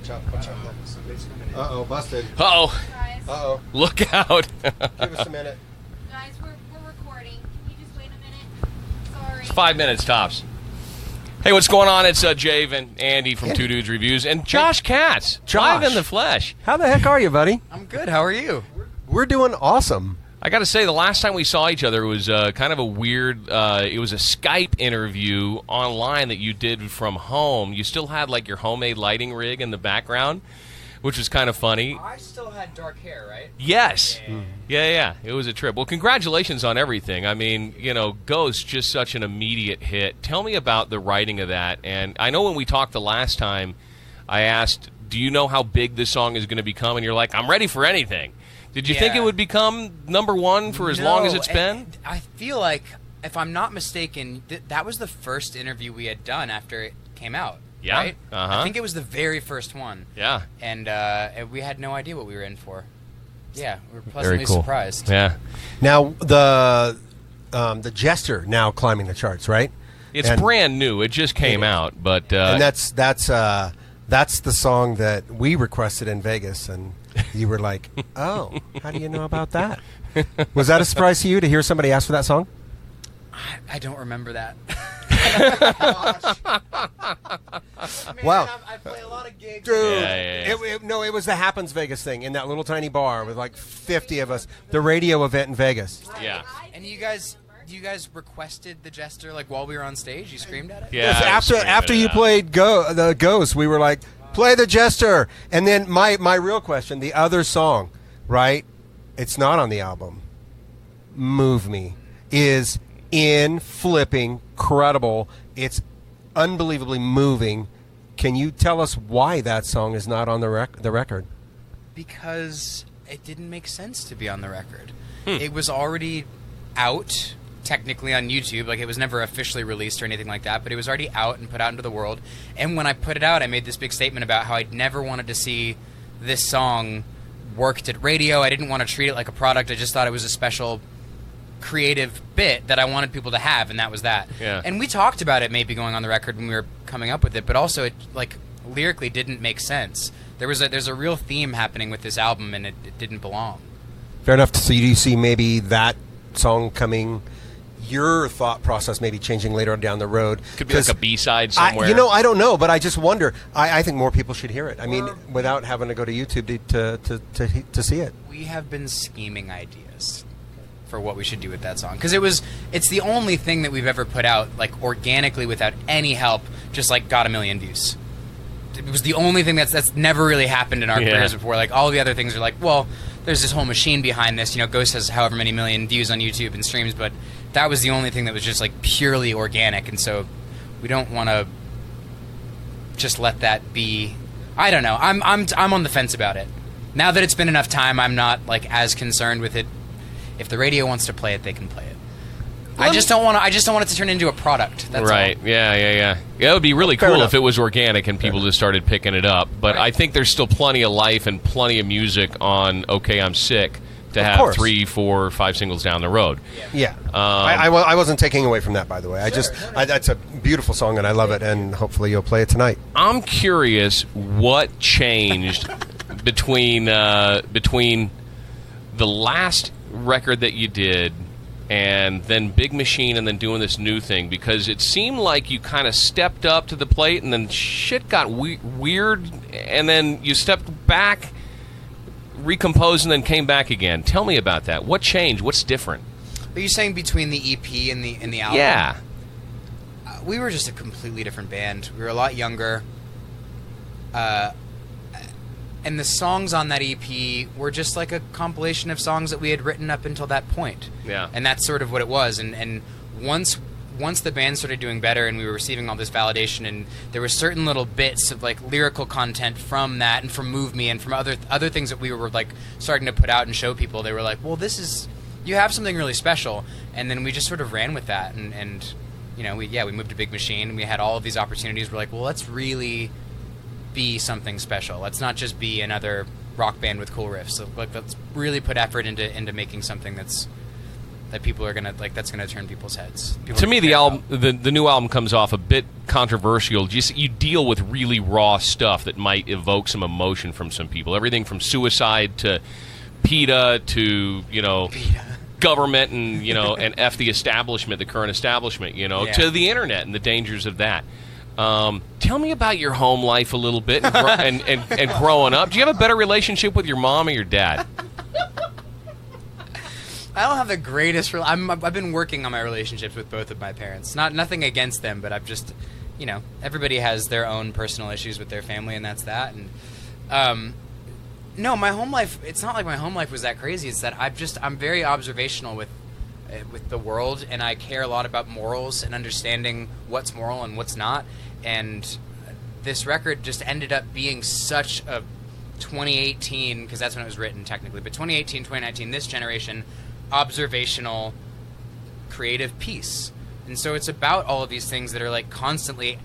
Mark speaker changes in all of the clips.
Speaker 1: Watch out. Uh-oh, busted.
Speaker 2: Uh-oh.
Speaker 1: Uh-oh.
Speaker 2: Look out.
Speaker 1: Give us a minute.
Speaker 3: Guys, we're recording. Can you just wait a minute? Sorry.
Speaker 2: It's 5 minutes tops. Hey, what's going on? It's Jave and Andy from Two Dudes Reviews and Josh Katz, live in the flesh.
Speaker 1: How the heck are you, buddy?
Speaker 4: I'm good. How are you?
Speaker 1: We're doing awesome.
Speaker 2: I got to say, the last time we saw each other was kind of a weird, it was a Skype interview online that you did from home. You still had, like, your homemade lighting rig in the background, which was kind of funny.
Speaker 4: I still had dark hair, right?
Speaker 2: Yes. Yeah. It was a trip. Well, congratulations on everything. I mean, Ghost, just such an immediate hit. Tell me about the writing of that. And I know when we talked the last time, I asked, do you know how big this song is going to become? And you're like, I'm ready for anything. Did you think it would become number one for as long as it's been?
Speaker 4: I feel like, if I'm not mistaken, that was the first interview we had done after it came out.
Speaker 2: Yeah.
Speaker 4: Right?
Speaker 2: Uh-huh.
Speaker 4: I think it was the very first one.
Speaker 2: Yeah.
Speaker 4: And we had no idea what we were in for. Yeah, we were pleasantly
Speaker 2: Very cool.
Speaker 4: surprised.
Speaker 2: Yeah.
Speaker 1: Now, the Jester now climbing the charts, right?
Speaker 2: It's brand new. It just came out, but
Speaker 1: and that's the song that we requested in Vegas, and you were like, "Oh, how do you know about that?" Was that a surprise to you to hear somebody ask for that song?
Speaker 4: I don't remember that.
Speaker 1: Wow.
Speaker 4: I play a lot of gigs.
Speaker 1: Dude,
Speaker 2: Yeah.
Speaker 1: it was the Happens Vegas thing in that little tiny bar with like 50 of us. The radio event in Vegas.
Speaker 2: yeah.
Speaker 4: And you guys requested the Jester like while we were on stage? You screamed at it?
Speaker 2: Yeah.
Speaker 1: Yes,
Speaker 2: I was screaming
Speaker 1: after
Speaker 2: it
Speaker 1: you
Speaker 2: out.
Speaker 1: played the Ghost, we were like, play the Jester. And then my real question, the other song, right? It's not on the album. Move Me is flipping credible. It's unbelievably moving. Can you tell us why that song is not on the record?
Speaker 4: Because it didn't make sense to be on the record. It was already out technically on YouTube. Like, it was never officially released or anything like that, but it was already out and put out into the world. And when I put it out, I made this big statement about how I'd never wanted to see this song worked at radio. I didn't want to treat it like a product. I just thought it was a special creative bit that I wanted people to have, and that was that.
Speaker 2: Yeah.
Speaker 4: And we talked about it maybe going on the record when we were coming up with it, but also it, like, lyrically didn't make sense. There's a real theme happening with this album, and it didn't belong.
Speaker 1: Fair enough. So you see maybe that song coming, your thought process maybe changing later down the road.
Speaker 2: Could be like a B-side somewhere.
Speaker 1: I don't know, but I just wonder. I think more people should hear it. I mean, without having to go to YouTube to see it.
Speaker 4: We have been scheming ideas for what we should do with that song, because it's the only thing that we've ever put out like organically without any help, just like got 1 million views. It was the only thing that's never really happened in our careers before. Like, all the other things are like, well, there's this whole machine behind this. Ghost has however many million views on YouTube and streams, but that was the only thing that was just like purely organic, and so we don't want to just let that be. I don't know. I'm on the fence about it. Now that it's been enough time, I'm not like as concerned with it. If the radio wants to play it, they can play it. I just don't want it to turn into a product. That's
Speaker 2: right.
Speaker 4: all.
Speaker 2: Yeah. It would be really
Speaker 1: Fair
Speaker 2: cool
Speaker 1: enough.
Speaker 2: if it was organic and people just started picking it up. But I think there's still plenty of life and plenty of music on OK, I'm Sick to have
Speaker 1: course.
Speaker 2: 3, 4, 5 singles down the road.
Speaker 1: Yeah. I wasn't taking away from that, by the way. That's a beautiful song, and I love it, and hopefully you'll play it tonight.
Speaker 2: I'm curious what changed between the last record that you did and then Big Machine and then doing this new thing, because it seemed like you kind of stepped up to the plate and then shit got weird, and then you stepped back, recomposed, and then came back again. Tell me about that. What changed? What's different?
Speaker 4: Are you saying between the EP and the album?
Speaker 2: Yeah.
Speaker 4: We were just a completely different band. We were a lot younger. And the songs on that EP were just like a compilation of songs that we had written up until that point.
Speaker 2: Yeah.
Speaker 4: And that's sort of what it was. And once the band started doing better and we were receiving all this validation, and there were certain little bits of like lyrical content from that and from Move Me and from other things that we were like starting to put out and show people, they were like, well, you have something really special. And then we just sort of ran with that. And we moved to Big Machine, and we had all of these opportunities. We're like, well, let's really be something special. Let's not just be another rock band with cool riffs. So, like, let's really put effort into making something that's that people are gonna like. That's gonna turn people's heads. People
Speaker 2: To me, the
Speaker 4: care
Speaker 2: album,
Speaker 4: about.
Speaker 2: the new album comes off a bit controversial. You deal with really raw stuff that might evoke some emotion from some people. Everything from suicide to PETA to government and and F the establishment, the current establishment, to the internet and the dangers of that. Tell me about your home life a little bit and growing up. Do you have a better relationship with your mom or your dad?
Speaker 4: I don't have the greatest. I've been working on my relationships with both of my parents. Nothing against them, but I've just, everybody has their own personal issues with their family, and that's that. And no, my home life. It's not like my home life was that crazy. It's that I'm very observational with the world, and I care a lot about morals and understanding what's moral and what's not. And this record just ended up being such a 2018, because that's when it was written technically, but 2018, 2019, this generation, observational, creative piece. And so it's about all of these things that are like constantly,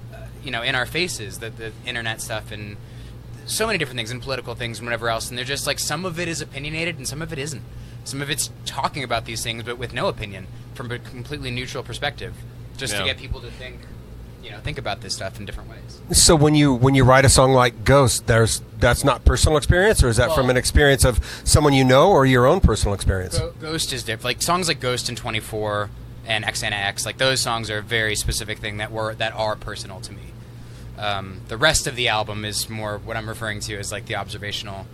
Speaker 4: in our faces, the internet stuff and so many different things and political things and whatever else. And they're just like, some of it is opinionated and some of it isn't. Some of it's talking about these things but with no opinion from a completely neutral perspective, just to get people to think about this stuff in different ways.
Speaker 1: So when you write a song like Ghost, that's not personal experience, or is that from an experience of someone or your own personal experience?
Speaker 4: Ghost is different. Like songs like Ghost and 24 and Xana X, like those songs are a very specific thing that are personal to me. The rest of the album is more what I'm referring to as like the observational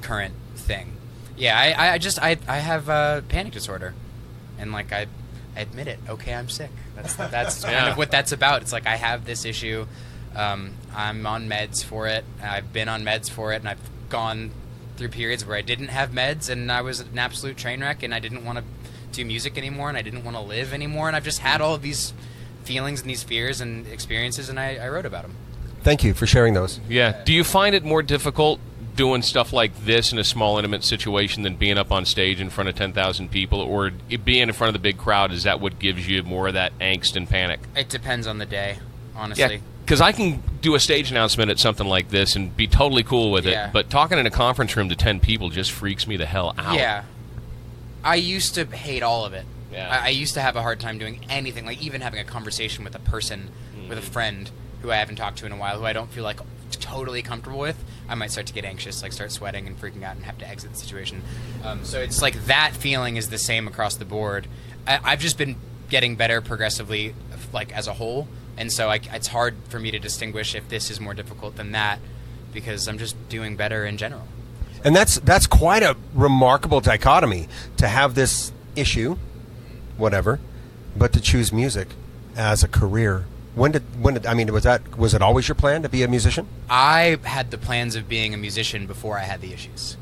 Speaker 4: current thing. Yeah, I have a panic disorder, and like I admit it. Okay, I'm sick. That's kind of what that's about. It's like I have this issue. I'm on meds for it. I've been on meds for it, and I've gone through periods where I didn't have meds, and I was an absolute train wreck, and I didn't want to do music anymore, and I didn't want to live anymore, and I've just had all of these feelings and these fears and experiences, and I wrote about them.
Speaker 1: Thank you for sharing those.
Speaker 2: Yeah. Do you find it more difficult doing stuff like this in a small, intimate situation than being up on stage in front of 10,000 people, or being in front of the big crowd? Is that what gives you more of that angst and panic?
Speaker 4: It depends on the day, honestly.
Speaker 2: Yeah, because I can do a stage announcement at something like this and be totally cool with it, but talking in a conference room to 10 people just freaks me the hell out.
Speaker 4: Yeah. I used to hate all of it.
Speaker 2: Yeah.
Speaker 4: I used to have a hard time doing anything, like even having a conversation with a person, with a friend who I haven't talked to in a while, who I don't feel like totally comfortable with. I might start to get anxious, like start sweating and freaking out and have to exit the situation. So it's like that feeling is the same across the board. I've just been getting better progressively, like as a whole, and so it's hard for me to distinguish if this is more difficult than that, because I'm just doing better in general.
Speaker 1: And that's quite a remarkable dichotomy, to have this issue, whatever, but to choose music as a career. When did was it always your plan to be a musician?
Speaker 4: I had the plans of being a musician before I had the issues.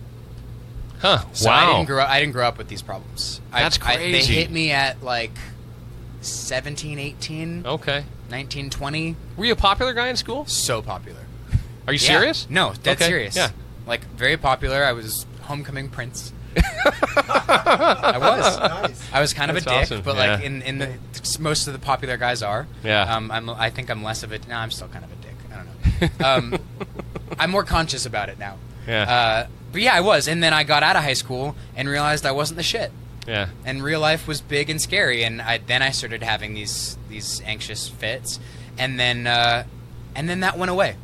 Speaker 2: Huh.
Speaker 4: So
Speaker 2: wow.
Speaker 4: I didn't grow up with these problems.
Speaker 2: That's crazy.
Speaker 4: They hit me at like 17, 18,
Speaker 2: Okay.
Speaker 4: 19, 20.
Speaker 2: Were you a popular guy in school?
Speaker 4: So popular.
Speaker 2: Are you serious?
Speaker 4: No, dead
Speaker 2: Okay,
Speaker 4: serious.
Speaker 2: yeah.
Speaker 4: Like very popular. I was homecoming prince. I was.
Speaker 1: Nice.
Speaker 4: I was kind of a
Speaker 2: That's
Speaker 4: dick,
Speaker 2: awesome.
Speaker 4: but
Speaker 2: Yeah.
Speaker 4: like in the most of the popular guys are.
Speaker 2: Yeah.
Speaker 4: I think I'm less of a. No, I'm still kind of a dick. I don't know. I'm more conscious about it now.
Speaker 2: Yeah.
Speaker 4: But yeah, I was, and then I got out of high school and realized I wasn't the shit.
Speaker 2: Yeah.
Speaker 4: And real life was big and scary, and then I started having these anxious fits, and then that went away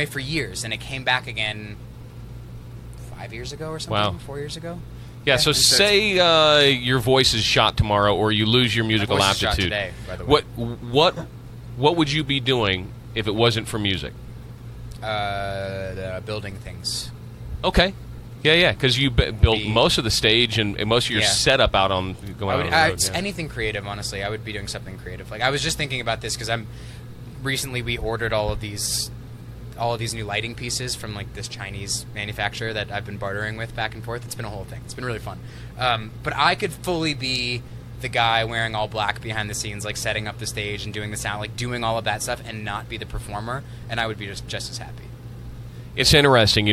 Speaker 4: for years, and it came back again 5 years ago or something.
Speaker 2: Wow.
Speaker 4: 4 years ago.
Speaker 2: Yeah, so say your voice is shot tomorrow, or you lose your musical
Speaker 4: My voice is shot
Speaker 2: aptitude.
Speaker 4: today, by the way.
Speaker 2: What would you be doing if it wasn't for music?
Speaker 4: Building things.
Speaker 2: Okay. Yeah, because you built most of the stage and most of your
Speaker 4: Yeah.
Speaker 2: setup out on going out on the road.
Speaker 4: It's anything creative, honestly. I would be doing something creative. Like I was just thinking about this because recently we ordered all of these new lighting pieces from like this Chinese manufacturer that I've been bartering with back and forth. It's been a whole thing. It's been really fun. But I could fully be the guy wearing all black behind the scenes, like setting up the stage and doing the sound, like doing all of that stuff, and not be the performer, and I would be just as happy.
Speaker 2: It's interesting,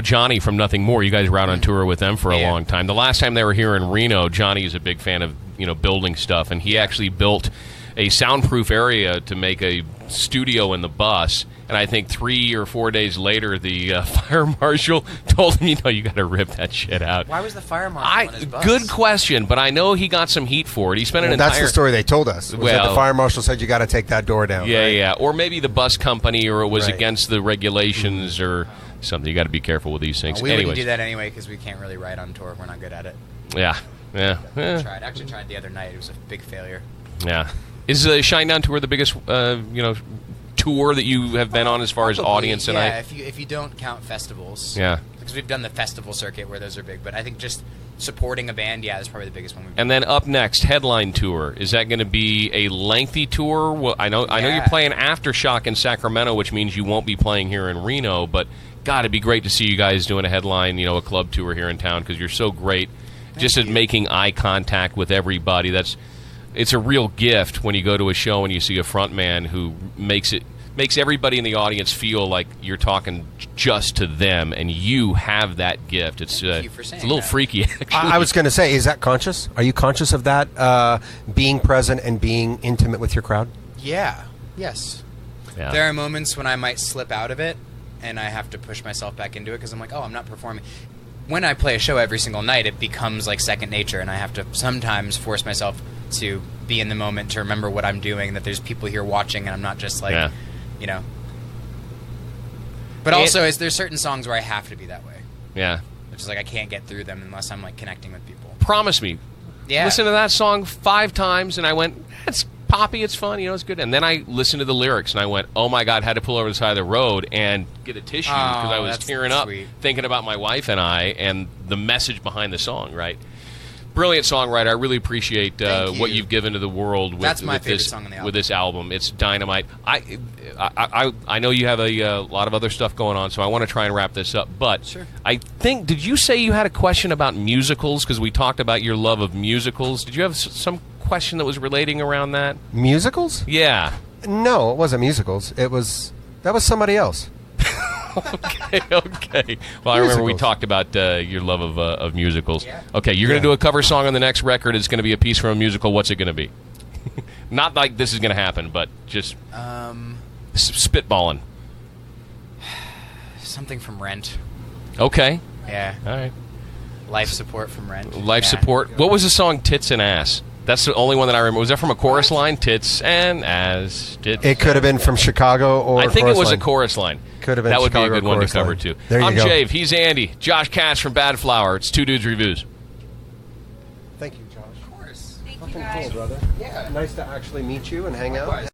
Speaker 2: Johnny from Nothing More. You guys were out on tour with them for a long time. The last time they were here in Reno, Johnny is a big fan of building stuff, and he actually built a soundproof area to make a studio in the bus. And I think 3 or 4 days later, the fire marshal told him, you got to rip that shit out.
Speaker 4: Why was the fire marshal on his bus?
Speaker 2: Good question, but I know he got some heat for it. He spent an entire...
Speaker 1: That's the story they told us. Was that the fire marshal said you got to take that door down.
Speaker 2: Yeah,
Speaker 1: right?
Speaker 2: yeah. Or maybe the bus company, or it was against the regulations or something. You got to be careful with these things.
Speaker 4: We wouldn't do that anyway because we can't really ride on tour. We're not good at it.
Speaker 2: Yeah, yeah.
Speaker 4: Actually tried the other night. It was a big failure.
Speaker 2: Yeah. Is the Shinedown tour the biggest, tour that you have been on as far as audience tonight?
Speaker 4: Yeah, if you don't count festivals.
Speaker 2: Yeah.
Speaker 4: Because we've done the festival circuit where those are big, but I think just supporting a band, is probably the biggest one we've done.
Speaker 2: And then up next, headline tour. Is that going to be a lengthy tour? Well, I know you're playing Aftershock in Sacramento, which means you won't be playing here in Reno, but God, it'd be great to see you guys doing a headline, a club tour here in town, because you're so great just at making eye contact with everybody. It's a real gift when you go to a show and you see a front man who makes everybody in the audience feel like you're talking just to them, and you have that gift. It's a little freaky, actually.
Speaker 1: I was going to say, is that conscious? Are you conscious of that, being present and being intimate with your crowd?
Speaker 4: Yeah. Yes.
Speaker 2: Yeah.
Speaker 4: There are moments when I might slip out of it, and I have to push myself back into it because I'm like, I'm not performing. When I play a show every single night, it becomes like second nature, and I have to sometimes force myself to be in the moment, to remember what I'm doing, that there's people here watching, and I'm not just like, But also, there's certain songs where I have to be that way.
Speaker 2: Yeah.
Speaker 4: It's just like I can't get through them unless I'm like connecting with people.
Speaker 2: Promise me.
Speaker 4: Yeah.
Speaker 2: Listen to that song 5 times, and I went, it's poppy, it's fun, it's good. And then I listened to the lyrics, and I went, oh my God, had to pull over the side of the road and get a tissue because I was tearing up thinking about my wife and I and the message behind the song, right? Brilliant songwriter. I really appreciate what you've given to the world with this album. It's dynamite. I know you have a lot of other stuff going on, so I want to try and wrap this up. But
Speaker 4: sure.
Speaker 2: I think, did you say you had a question about musicals? Because we talked about your love of musicals. Did you have some question that was relating around that?
Speaker 1: Musicals?
Speaker 2: Yeah.
Speaker 1: No, it wasn't musicals. That was somebody else.
Speaker 2: Okay. Well, I remember we talked about your love of musicals.
Speaker 4: Yeah.
Speaker 2: Okay, you're going to do a cover song on the next record. It's going to be a piece from a musical. What's it going to be? Not like this is going to happen, but just spitballing.
Speaker 4: Something from Rent.
Speaker 2: Okay.
Speaker 4: Yeah.
Speaker 2: All right.
Speaker 4: Life Support from Rent.
Speaker 2: Life Support. What was the song Tits and Ass? That's the only one that I remember. Was that from a chorus line? Tits and ass.
Speaker 1: It could have been from Chicago or
Speaker 2: I think it was a chorus line.
Speaker 1: Could have been.
Speaker 2: That would
Speaker 1: Chicago
Speaker 2: be a good one to cover, too. I'm Jave. He's Andy. Josh Katz from Badflower. It's Two Dudes Reviews.
Speaker 1: Thank you, Josh.
Speaker 4: Of course.
Speaker 3: Thank you, guys.
Speaker 1: Cool, brother.
Speaker 4: Yeah.
Speaker 1: Nice to actually meet you and hang out.